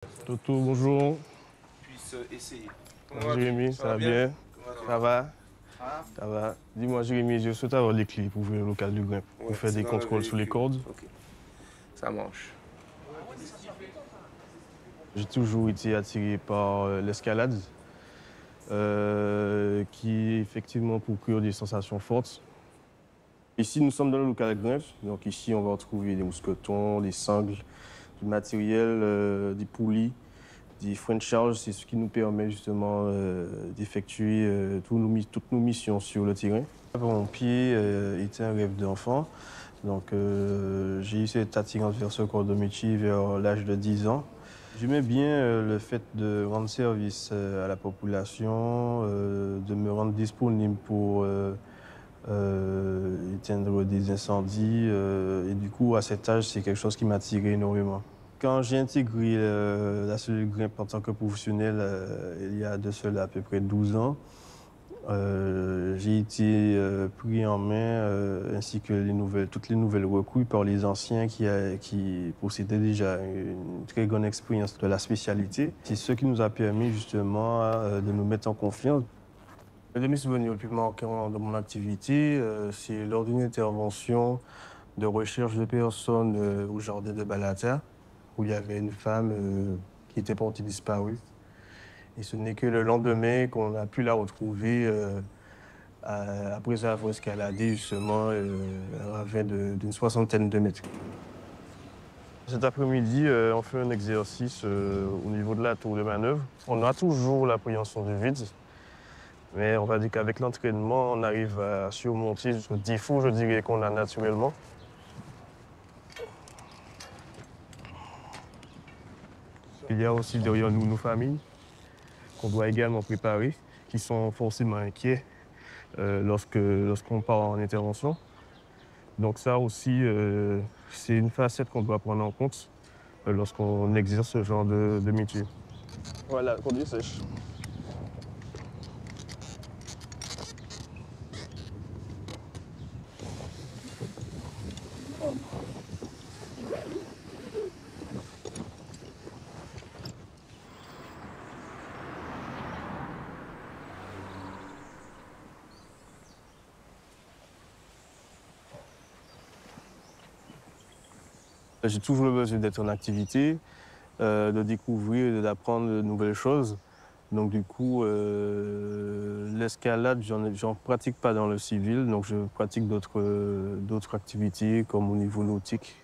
Toto, bonjour. Puisse essayer. Jérémy, ça va bien? Ça va? Ah, Ça va? Dis-moi, Jérémy, je souhaite avoir les clés pour ouvrir le local de grimpe, pour ouais, faire c'est des dans le contrôles sur les véhicule. cordes. Ok, ça marche. J'ai toujours été attiré par l'escalade, qui effectivement procure des sensations fortes. Ici, nous sommes dans le local de grimpe, donc ici, on va retrouver des mousquetons, des sangles, du matériel, des poulies. Des freins de charge, c'est ce qui nous permet justement d'effectuer toutes nos missions sur le terrain. Mon pied était un rêve d'enfant, donc j'ai eu cette attirance vers ce corps de métier vers l'âge de 10 ans. J'aimais bien le fait de rendre service à la population, de me rendre disponible pour éteindre des incendies. Et du coup, à cet âge, c'est quelque chose qui m'attirait énormément. Quand j'ai intégré la cellule grimpe en tant que professionnel, il y a de cela à peu près 12 ans, j'ai été pris en main ainsi que toutes les nouvelles recrues par les anciens qui possédaient déjà une très grande expérience de la spécialité. C'est ce qui nous a permis justement de nous mettre en confiance. Le demi-souvenir le plus marquant de mon activité, c'est lors d'une intervention de recherche de personnes au jardin de Balata, où il y avait une femme qui était portée disparue. Et ce n'est que le lendemain qu'on a pu la retrouver après avoir escaladé justement un ravin d'une soixantaine de mètres. Cet après-midi, on fait un exercice au niveau de la tour de manœuvre. On a toujours l'appréhension du vide, mais on va dire qu'avec l'entraînement, on arrive à surmonter ce défaut, je dirais, qu'on a naturellement. Il y a aussi derrière nous nos familles qu'on doit également préparer, qui sont forcément inquiets lorsqu'on part en intervention. Donc ça aussi, c'est une facette qu'on doit prendre en compte lorsqu'on exerce ce genre de métier. Voilà, conduite sèche. J'ai toujours le besoin d'être en activité, de découvrir, d'apprendre de nouvelles choses. Donc du coup, l'escalade, j'en pratique pas dans le civil, donc je pratique d'autres activités comme au niveau nautique,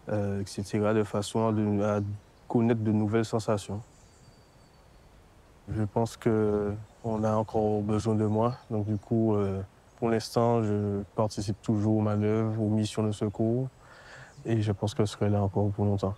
etc., de façon à connaître de nouvelles sensations. Je pense qu'on a encore besoin de moi, donc du coup, pour l'instant, je participe toujours aux manœuvres, aux missions de secours, et je pense que je serai là encore pour longtemps.